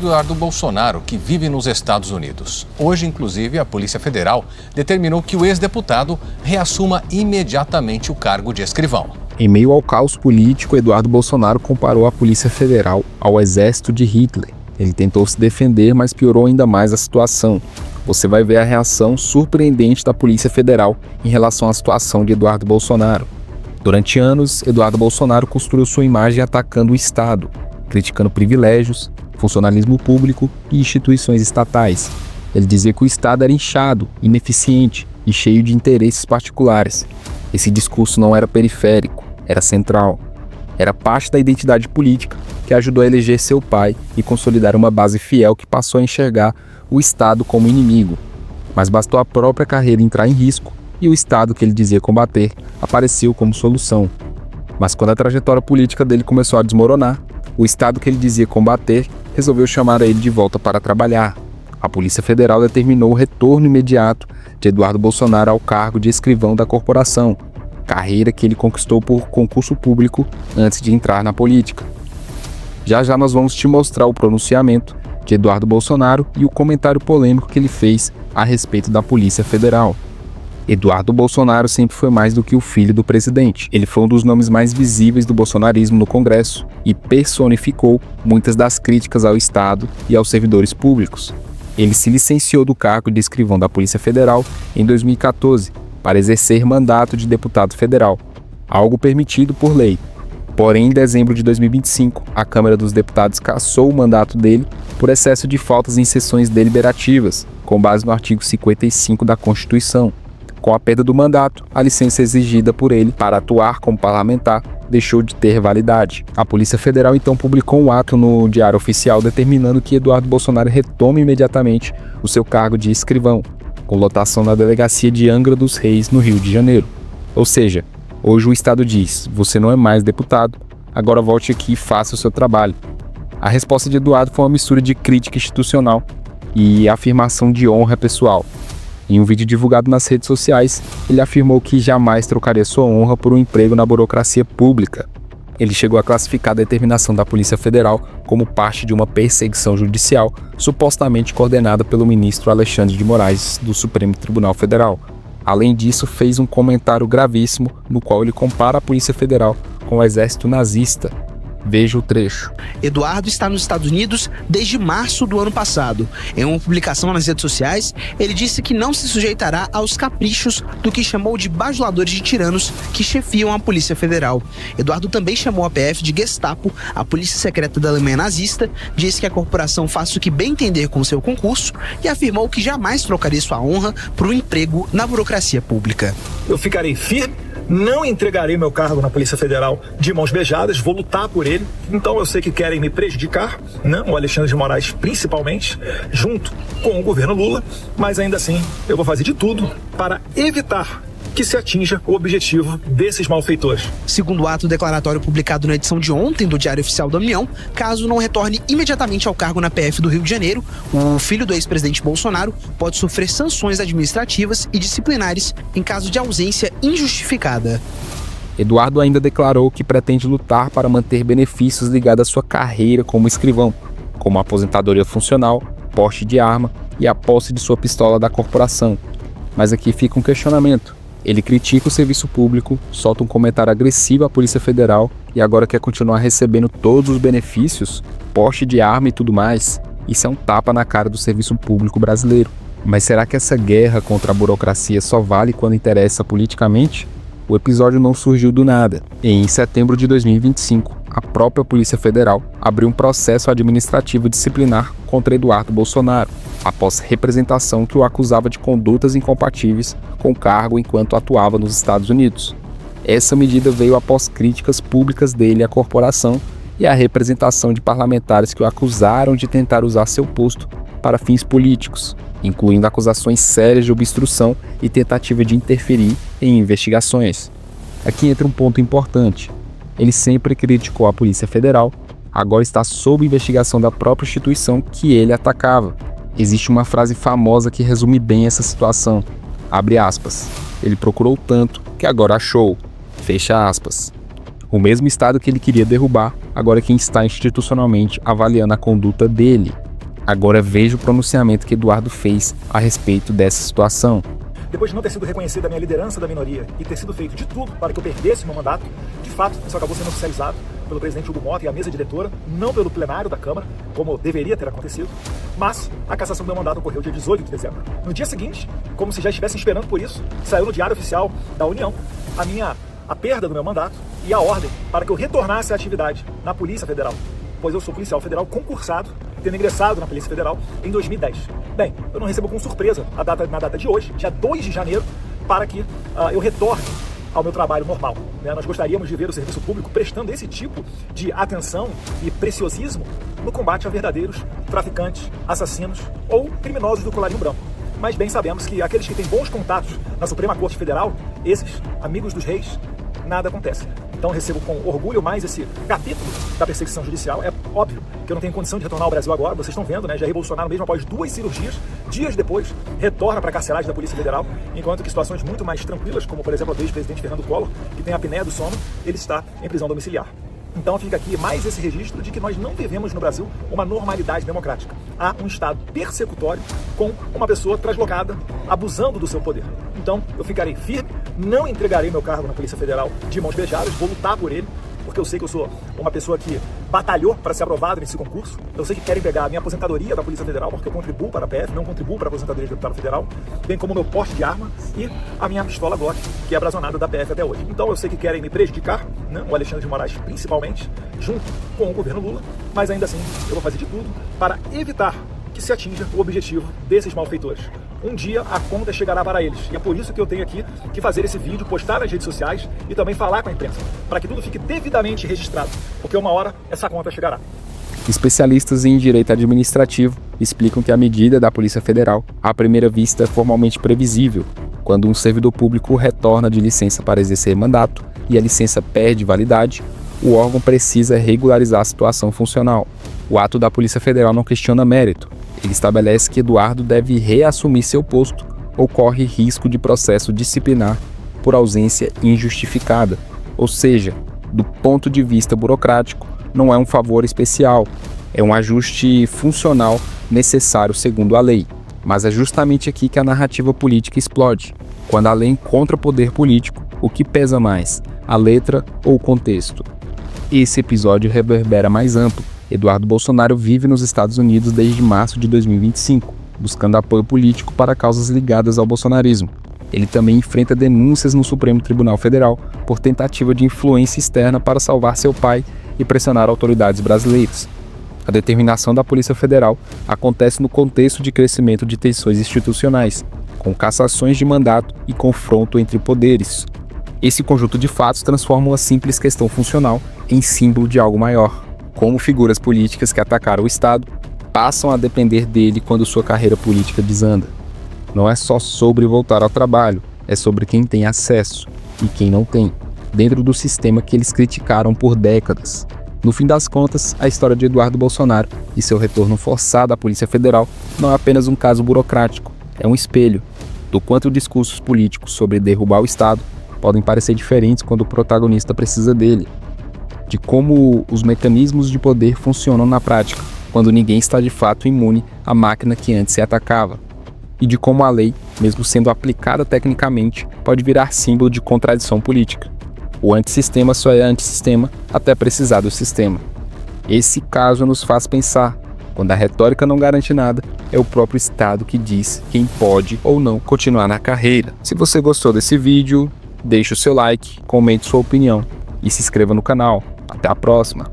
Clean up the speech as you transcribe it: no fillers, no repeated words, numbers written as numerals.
Eduardo Bolsonaro, que vive nos Estados Unidos. Hoje, inclusive, a Polícia Federal determinou que o ex-deputado reassuma imediatamente o cargo de escrivão. Em meio ao caos político, Eduardo Bolsonaro comparou a Polícia Federal ao exército de Hitler. Ele tentou se defender, mas piorou ainda mais a situação. Você vai ver a reação surpreendente da Polícia Federal em relação à situação de Eduardo Bolsonaro. Durante anos, Eduardo Bolsonaro construiu sua imagem atacando o Estado, criticando privilégios, funcionalismo público e instituições estatais. Ele dizia que o Estado era inchado, ineficiente e cheio de interesses particulares. Esse discurso não era periférico, era central. Era parte da identidade política que ajudou a eleger seu pai e consolidar uma base fiel que passou a enxergar o Estado como inimigo. Mas bastou a própria carreira entrar em risco e o Estado que ele dizia combater apareceu como solução. Mas quando a trajetória política dele começou a desmoronar, o Estado que ele dizia combater resolveu chamar ele de volta para trabalhar. A Polícia Federal determinou o retorno imediato de Eduardo Bolsonaro ao cargo de escrivão da corporação, carreira que ele conquistou por concurso público antes de entrar na política. Já já nós vamos te mostrar o pronunciamento de Eduardo Bolsonaro e o comentário polêmico que ele fez a respeito da Polícia Federal. Eduardo Bolsonaro sempre foi mais do que o filho do presidente. Ele foi um dos nomes mais visíveis do bolsonarismo no Congresso e personificou muitas das críticas ao Estado e aos servidores públicos. Ele se licenciou do cargo de escrivão da Polícia Federal em 2014 para exercer mandato de deputado federal, algo permitido por lei. Porém, em dezembro de 2025, a Câmara dos Deputados cassou o mandato dele por excesso de faltas em sessões deliberativas, com base no artigo 55 da Constituição. Com a perda do mandato, a licença exigida por ele para atuar como parlamentar deixou de ter validade. A Polícia Federal então publicou um ato no Diário Oficial determinando que Eduardo Bolsonaro retome imediatamente o seu cargo de escrivão, com lotação na delegacia de Angra dos Reis, no Rio de Janeiro. Ou seja, hoje o Estado diz: você não é mais deputado, agora volte aqui e faça o seu trabalho. A resposta de Eduardo foi uma mistura de crítica institucional e afirmação de honra pessoal. Em um vídeo divulgado nas redes sociais, ele afirmou que jamais trocaria sua honra por um emprego na burocracia pública. Ele chegou a classificar a determinação da Polícia Federal como parte de uma perseguição judicial supostamente coordenada pelo ministro Alexandre de Moraes, do Supremo Tribunal Federal. Além disso, fez um comentário gravíssimo no qual ele compara a Polícia Federal com o exército nazista. Veja o trecho. Eduardo está nos Estados Unidos desde março do ano passado. Em uma publicação nas redes sociais, ele disse que não se sujeitará aos caprichos do que chamou de bajuladores de tiranos que chefiam a Polícia Federal. Eduardo também chamou a PF de Gestapo, a polícia secreta da Alemanha nazista, disse que a corporação faz o que bem entender com seu concurso e afirmou que jamais trocaria sua honra por um emprego na burocracia pública. Eu ficarei firme, não entregarei meu cargo na Polícia Federal de mãos beijadas, vou lutar por ele. Então eu sei que querem me prejudicar, né? O Alexandre de Moraes principalmente, junto com o governo Lula, mas ainda assim eu vou fazer de tudo para evitar que se atinja o objetivo desses malfeitores. Segundo o ato declaratório publicado na edição de ontem do Diário Oficial da União, caso não retorne imediatamente ao cargo na PF do Rio de Janeiro, o filho do ex-presidente Bolsonaro pode sofrer sanções administrativas e disciplinares em caso de ausência injustificada. Eduardo ainda declarou que pretende lutar para manter benefícios ligados à sua carreira como escrivão, como a aposentadoria funcional, porte de arma e a posse de sua pistola da corporação. Mas aqui fica um questionamento. Ele critica o serviço público, solta um comentário agressivo à Polícia Federal e agora quer continuar recebendo todos os benefícios, porte de arma e tudo mais. Isso é um tapa na cara do serviço público brasileiro. Mas será que essa guerra contra a burocracia só vale quando interessa politicamente? O episódio não surgiu do nada. Em setembro de 2025, a própria Polícia Federal abriu um processo administrativo disciplinar contra Eduardo Bolsonaro, após representação que o acusava de condutas incompatíveis com o cargo enquanto atuava nos Estados Unidos. Essa medida veio após críticas públicas dele à corporação e à representação de parlamentares que o acusaram de tentar usar seu posto para fins políticos, incluindo acusações sérias de obstrução e tentativa de interferir em investigações. Aqui entra um ponto importante. Ele sempre criticou a Polícia Federal, agora está sob investigação da própria instituição que ele atacava. Existe uma frase famosa que resume bem essa situação. Abre aspas. Ele procurou tanto que agora achou. Fecha aspas. O mesmo Estado que ele queria derrubar, agora é quem está institucionalmente avaliando a conduta dele. Agora veja o pronunciamento que Eduardo fez a respeito dessa situação. Depois de não ter sido reconhecida a minha liderança da minoria e ter sido feito de tudo para que eu perdesse meu mandato, de fato, isso acabou sendo oficializado pelo presidente Hugo Mota e a mesa diretora, não pelo plenário da Câmara, como deveria ter acontecido, mas a cassação do meu mandato ocorreu dia 18 de dezembro. No dia seguinte, como se já estivessem esperando por isso, saiu no Diário Oficial da União a perda do meu mandato e a ordem para que eu retornasse à atividade na Polícia Federal, pois eu sou policial federal concursado, tendo ingressado na Polícia Federal em 2010. Bem, eu não recebo com surpresa na data de hoje, dia 2 de janeiro, para que eu retorne ao meu trabalho normal. Nós gostaríamos de ver o serviço público prestando esse tipo de atenção e preciosismo no combate a verdadeiros traficantes, assassinos ou criminosos do colarinho branco. Mas bem sabemos que aqueles que têm bons contatos na Suprema Corte Federal, esses amigos dos reis, nada acontece. Então eu recebo com orgulho mais esse capítulo da perseguição judicial. É óbvio que eu não tenho condição de retornar ao Brasil agora, vocês estão vendo, né? Jair Bolsonaro, mesmo após 2 cirurgias, dias depois, retorna para a carceragem da Polícia Federal, enquanto que situações muito mais tranquilas, como por exemplo a ex-presidente Fernando Collor, que tem a apneia do sono, ele está em prisão domiciliar. Então fica aqui mais esse registro de que nós não vivemos no Brasil uma normalidade democrática. Há um Estado persecutório com uma pessoa translocada, abusando do seu poder. Então eu ficarei firme, não entregarei meu cargo na Polícia Federal de mãos beijadas, vou lutar por ele, porque eu sei que eu sou uma pessoa que batalhou para ser aprovado nesse concurso. Eu sei que querem pegar a minha aposentadoria da Polícia Federal, porque eu contribuo para a PF, não contribuo para a aposentadoria de deputado federal, bem como o meu porte de arma e a minha pistola Glock, que é abrazonada da PF até hoje. Então eu sei que querem me prejudicar, né, o Alexandre de Moraes principalmente, junto com o governo Lula, mas ainda assim eu vou fazer de tudo para evitar que se atinja o objetivo desses malfeitores. Um dia a conta chegará para eles, e é por isso que eu tenho aqui que fazer esse vídeo, postar nas redes sociais e também falar com a imprensa, para que tudo fique devidamente registrado, porque uma hora essa conta chegará. Especialistas em direito administrativo explicam que a medida da Polícia Federal, à primeira vista, é formalmente previsível. Quando um servidor público retorna de licença para exercer mandato e a licença perde validade, o órgão precisa regularizar a situação funcional. O ato da Polícia Federal não questiona mérito. Ele estabelece que Eduardo deve reassumir seu posto ou corre risco de processo disciplinar por ausência injustificada. Ou seja, do ponto de vista burocrático, não é um favor especial, é um ajuste funcional necessário segundo a lei. Mas é justamente aqui que a narrativa política explode. Quando a lei encontra poder político, o que pesa mais, a letra ou o contexto? Esse episódio reverbera mais amplo. Eduardo Bolsonaro vive nos Estados Unidos desde março de 2025, buscando apoio político para causas ligadas ao bolsonarismo. Ele também enfrenta denúncias no Supremo Tribunal Federal por tentativa de influência externa para salvar seu pai e pressionar autoridades brasileiras. A determinação da Polícia Federal acontece no contexto de crescimento de tensões institucionais, com cassações de mandato e confronto entre poderes. Esse conjunto de fatos transforma uma simples questão funcional em símbolo de algo maior. Como figuras políticas que atacaram o Estado passam a depender dele quando sua carreira política desanda. Não é só sobre voltar ao trabalho, é sobre quem tem acesso e quem não tem, dentro do sistema que eles criticaram por décadas. No fim das contas, a história de Eduardo Bolsonaro e seu retorno forçado à Polícia Federal não é apenas um caso burocrático, é um espelho do quanto discursos políticos sobre derrubar o Estado podem parecer diferentes quando o protagonista precisa dele. De como os mecanismos de poder funcionam na prática, quando ninguém está de fato imune à máquina que antes se atacava. E de como a lei, mesmo sendo aplicada tecnicamente, pode virar símbolo de contradição política. O antissistema só é antissistema até precisar do sistema. Esse caso nos faz pensar, quando a retórica não garante nada, é o próprio Estado que diz quem pode ou não continuar na carreira. Se você gostou desse vídeo, deixe o seu like, comente sua opinião e se inscreva no canal. Até a próxima!